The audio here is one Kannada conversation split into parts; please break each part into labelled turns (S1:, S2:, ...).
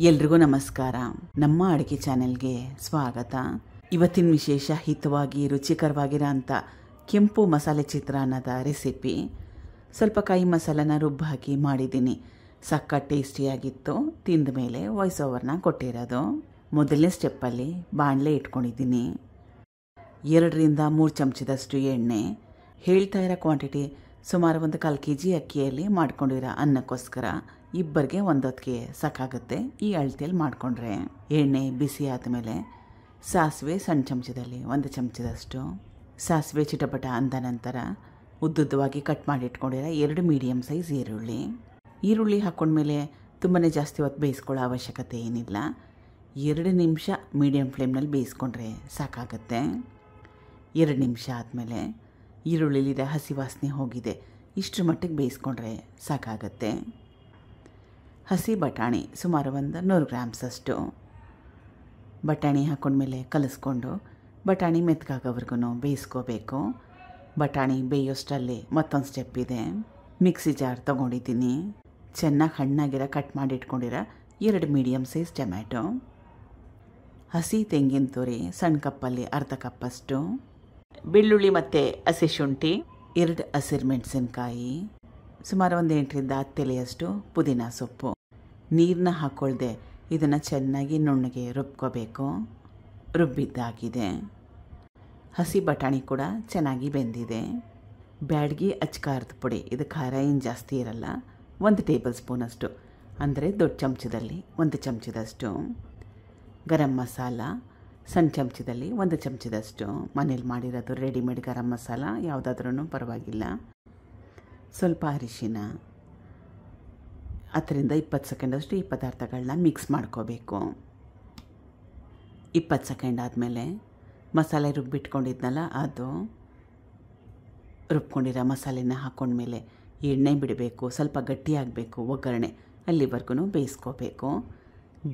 S1: ಎಲ್ರಿಗೂ ನಮಸ್ಕಾರ. ನಮ್ಮ ಅಡುಗೆ ಚಾನೆಲ್ಗೆ ಸ್ವಾಗತ. ಇವತ್ತಿನ ವಿಶೇಷ ಹಿತವಾಗಿ ರುಚಿಕರವಾಗಿರೋ ಅಂಥ ಕೆಂಪು ಮಸಾಲೆ ಚಿತ್ರಾನ್ನದ ರೆಸಿಪಿ. ಸ್ವಲ್ಪ ಕಾಯಿ ಮಸಾಲನ ರುಬ್ಬಿ ಹಾಕಿ ಮಾಡಿದ್ದೀನಿ. ಸಖತ್ ಟೇಸ್ಟಿಯಾಗಿತ್ತು. ತಿಂದ ಮೇಲೆ ವಾಯ್ಸ್ ಓವರ್ನ ಕೊಟ್ಟಿರೋದು. ಮೊದಲನೇ ಸ್ಟೆಪ್ಪಲ್ಲಿ ಬಾಣಲೆ ಇಟ್ಕೊಂಡಿದ್ದೀನಿ. 2-3 ಚಮಚದಷ್ಟು ಎಣ್ಣೆ. ಹೇಳ್ತಾ ಇರೋ ಕ್ವಾಂಟಿಟಿ ಸುಮಾರು 1/4 kg ಅಕ್ಕಿಯಲ್ಲಿ ಮಾಡ್ಕೊಂಡಿರೋ ಅನ್ನಕ್ಕೋಸ್ಕರ ಇಬ್ಬರಿಗೆ ಒಂದೊತ್ತಿಗೆ ಸಾಕಾಗುತ್ತೆ. ಈ ಅಳತೆಯಲ್ಲಿ ಮಾಡಿಕೊಂಡ್ರೆ ಎಣ್ಣೆ ಬಿಸಿ ಆದಮೇಲೆ ಸಾಸಿವೆ ಸಣ್ಣ ಚಮಚದಲ್ಲಿ 1 ಚಮಚದಷ್ಟು ಸಾಸಿವೆ ಚಿಟಪಟ ಅಂದ ನಂತರ ಉದ್ದುದ್ದವಾಗಿ ಕಟ್ ಮಾಡಿ ಇಟ್ಕೊಂಡಿರೋ 2 ಮೀಡಿಯಮ್ ಸೈಜ್ ಈರುಳ್ಳಿ ಹಾಕ್ಕೊಂಡ್ಮೇಲೆ ತುಂಬಾ ಜಾಸ್ತಿ ಹೊತ್ತು ಬೇಯಿಸ್ಕೊಳ್ಳೋ ಅವಶ್ಯಕತೆ ಏನಿಲ್ಲ. 2 ನಿಮಿಷ ಮೀಡಿಯಮ್ ಫ್ಲೇಮ್ನಲ್ಲಿ ಬೇಯಿಸ್ಕೊಂಡ್ರೆ ಸಾಕಾಗುತ್ತೆ. 2 ನಿಮಿಷ ಆದಮೇಲೆ ಈರುಳ್ಳಿಲಿದೆ ಹಸಿ ವಾಸನೆ ಹೋಗಿದೆ, ಇಷ್ಟರ ಮಟ್ಟಿಗೆ ಬೇಯಿಸ್ಕೊಂಡ್ರೆ ಸಾಕಾಗತ್ತೆ. ಹಸಿ ಬಟಾಣಿ ಸುಮಾರು 100 ಗ್ರಾಮ್ಸಷ್ಟು ಬಟಾಣಿ ಹಾಕ್ಕೊಂಡ್ಮೇಲೆ ಕಲಿಸ್ಕೊಂಡು ಬಟಾಣಿ ಮೆತ್ತಗಾಗೋವರೆಗೂ ಬೇಯಿಸ್ಕೋಬೇಕು. ಬಟಾಣಿ ಬೇಯೋಷ್ಟರಲ್ಲಿ ಮತ್ತೊಂದು ಸ್ಟೆಪ್ ಇದೆ. ಮಿಕ್ಸಿ ಜಾರ್ ತೊಗೊಂಡಿದ್ದೀನಿ. ಚೆನ್ನಾಗಿ ಹಣ್ಣಾಗಿರೋ ಕಟ್ ಮಾಡಿ ಇಟ್ಕೊಂಡಿರೋ 2 ಮೀಡಿಯಮ್ ಸೈಜ್ ಟೊಮ್ಯಾಟೊ, ಹಸಿ ತೆಂಗಿನ ತುರಿ ಸಣ್ಣ ಕಪ್ಪಲ್ಲಿ ಅರ್ಧ ಕಪ್ಪಷ್ಟು, ಬೆಳ್ಳುಳ್ಳಿ ಮತ್ತು ಹಸಿ ಶುಂಠಿ, 2 ಹಸಿರು ಮೆಣಸಿನ್ಕಾಯಿ, ಸುಮಾರು 8-10 ಎಲೆಯಷ್ಟು ಪುದೀನ ಸೊಪ್ಪು. ನೀರನ್ನ ಹಾಕ್ಕೊಳ್ದೆ ಇದನ್ನು ಚೆನ್ನಾಗಿ ನುಣ್ಣಗೆ ರುಬ್ಕೋಬೇಕು. ರುಬ್ಬಿದ್ದಾಗಿದೆ. ಹಸಿ ಬಟಾಣಿ ಕೂಡ ಚೆನ್ನಾಗಿ ಬೆಂದಿದೆ. ಬ್ಯಾಡಗಿ ಅಚ್ಕಾರದ ಪುಡಿ, ಇದು ಖಾರ ಏನು ಜಾಸ್ತಿ ಇರಲ್ಲ, 1 ಟೇಬಲ್ ಸ್ಪೂನಷ್ಟು, ಅಂದರೆ ದೊಡ್ಡ ಚಮಚದಲ್ಲಿ 1 ಚಮಚದಷ್ಟು. ಗರಂ ಮಸಾಲ ಸಣ್ಣ ಚಮಚದಲ್ಲಿ 1 ಚಮಚದಷ್ಟು. ಮನೇಲಿ ಮಾಡಿರೋದು ರೆಡಿಮೇಡ್ ಗರಂ ಮಸಾಲ ಯಾವುದಾದ್ರೂ ಪರವಾಗಿಲ್ಲ. ಸ್ವಲ್ಪ ಅರಿಶಿನ, 10-20 ಸೆಕೆಂಡಷ್ಟು ಈ ಪದಾರ್ಥಗಳನ್ನ ಮಿಕ್ಸ್ ಮಾಡ್ಕೋಬೇಕು. 20 ಸೆಕೆಂಡ್ ಆದಮೇಲೆ ಮಸಾಲೆ ರುಬ್ಬಿಟ್ಕೊಂಡಿದ್ನಲ್ಲ ಅದು ರುಬ್ಕೊಂಡಿರೋ ಮಸಾಲೆನ ಹಾಕ್ಕೊಂಡ್ಮೇಲೆ ಎಣ್ಣೆ ಬಿಡಬೇಕು. ಸ್ವಲ್ಪ ಗಟ್ಟಿಯಾಗಬೇಕು ಒಗ್ಗರಣೆ, ಅಲ್ಲಿವರೆಗೂ ಬೇಯಿಸ್ಕೋಬೇಕು.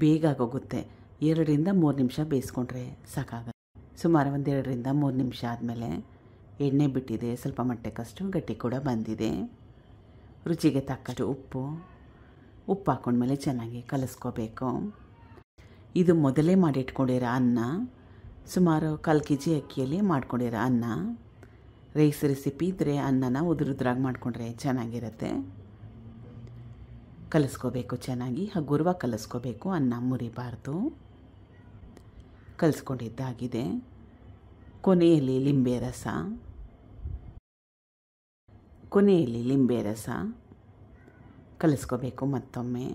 S1: ಬೇಗ ಆಗೋಗುತ್ತೆ. 2-3 ನಿಮಿಷ ಬೇಯಿಸ್ಕೊಂಡ್ರೆ ಸಾಕಾಗುತ್ತೆ. ಸುಮಾರು 2-3 ನಿಮಿಷ ಆದಮೇಲೆ ಎಣ್ಣೆ ಬಿಟ್ಟಿದೆ, ಸ್ವಲ್ಪ ಮಟ್ಟಕ್ಕಷ್ಟು ಗಟ್ಟಿ ಕೂಡ ಬಂದಿದೆ. ರುಚಿಗೆ ತಕ್ಕಷ್ಟು ಉಪ್ಪು ಹಾಕ್ಕೊಂಡ್ಮೇಲೆ ಚೆನ್ನಾಗಿ ಕಲಿಸ್ಕೋಬೇಕು. ಇದು ಮೊದಲೇ ಮಾಡಿಟ್ಕೊಂಡಿರೋ ಅನ್ನ, ಸುಮಾರು 1/4 kg ಅಕ್ಕಿಯಲ್ಲಿ ಮಾಡ್ಕೊಂಡಿರೋ ಅನ್ನ. ರೈಸ್ ರೆಸಿಪಿ ಇದ್ದರೆ ಅನ್ನನ ಉದುರುದ್ರಾಗಿ ಮಾಡಿಕೊಂಡ್ರೆ ಚೆನ್ನಾಗಿರುತ್ತೆ. ಕಲಿಸ್ಕೋಬೇಕು ಚೆನ್ನಾಗಿ, ಹಗುರವಾಗಿ ಕಲಿಸ್ಕೋಬೇಕು, ಅನ್ನ ಮುರಿಬಾರ್ದು. ಕಲಿಸ್ಕೊಂಡಿದ್ದಾಗಿದೆ. ಕೊನೆಯಲ್ಲಿ ಲಿಂಬೆ ರಸ ಕಲಿಸ್ಕೋಬೇಕು. ಮತ್ತೊಮ್ಮೆ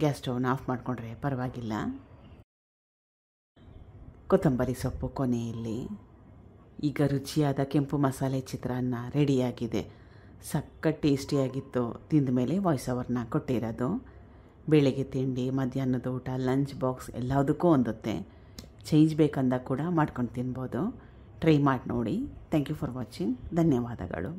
S1: ಗ್ಯಾಸ್ ಸ್ಟವ್ನ ಆಫ್ ಮಾಡಿಕೊಂಡ್ರೆ ಪರವಾಗಿಲ್ಲ. ಕೊತ್ತಂಬರಿ ಸೊಪ್ಪು ಕೊನೆಯಲ್ಲಿ. ಈಗ ರುಚಿಯಾದ ಕೆಂಪು ಮಸಾಲೆ ಚಿತ್ರಾನ್ನ ರೆಡಿಯಾಗಿದೆ. ಸಖತ್ ಟೇಸ್ಟಿಯಾಗಿತ್ತು. ತಿಂದ ಮೇಲೆ ವಾಯ್ಸ್ ಓವರ್ನ ಕೊಟ್ಟಿರೋದು. ಬೆಳಗ್ಗೆ ತಿಂಡಿ, ಮಧ್ಯಾಹ್ನದ ಊಟ, ಲಂಚ್ ಬಾಕ್ಸ್ ಎಲ್ಲದಕ್ಕೂ ಹೊಂದುತ್ತೆ. ಚೇಂಜ್ ಬೇಕಂದಾಗ ಕೂಡ ಮಾಡ್ಕೊಂಡು ತಿನ್ಬೋದು. ಟ್ರೈ ಮಾಡಿ ನೋಡಿ. Thank you for watching. ಧನ್ಯವಾದಗಳು.